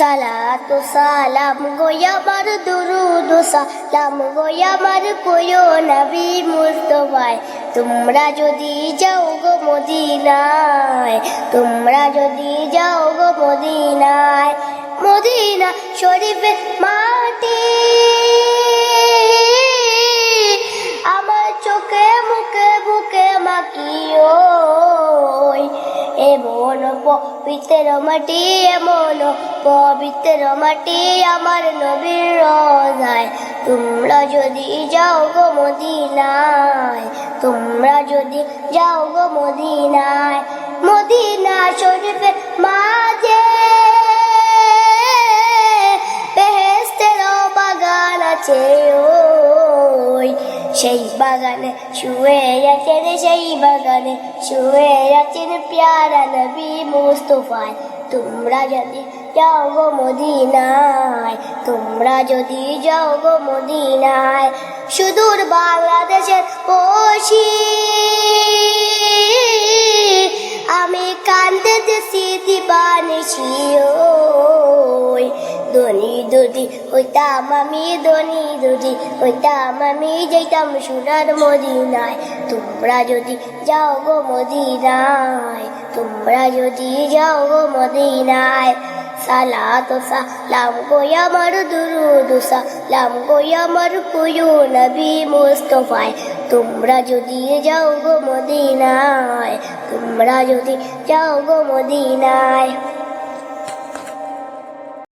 সালাতু সালাম গো আমার দুরুদ সালাম গো আমার প্রিয় নবী মুস্তাফায় তোমরা যদি যাও গো মদিনায় তোমরা যদি যাও গো মদিনায় মদিনা শরীফের মাটি আমার চোখে মুখে বুকে মাখিও এমন পবিত্র মাটি এমন পবিত্র মাটি আমার নবীর রোজায় তোমরা যদি যাও গো মদিনায় তোমরা যদি যাও গো মদিনায় মদিনা শরীফের মাঝে বেহেশতের বাগান আছে ওই সেই বাগানে শুয়ে আছেন সেই বাগানে শুয়ে আছেন প্যারা নবী মুস্তাফায় তোমরা যদি যাও গো মদিনায় তোমরা যদি যাও গো মদিনায় সুদূর বাংলাদেশের বসি আমি কান্দিতেছি দিবানিশি ওই ধনী দুটি হইতাম আমি ধনী দুটি হইতাম আমি যাইতাম সোনার মদিনায় তোমরা যদি যাও গো মদিনায় তোমরা যদি যাও গো মদিনায় সালাতু সালাম গো আমার দুরুদ সালাম গো আমার প্রিয় নবী মুস্তাফায় তোমরা যদি যাও গো মদিনায় তোমরা যদি যাও গো মদিনায়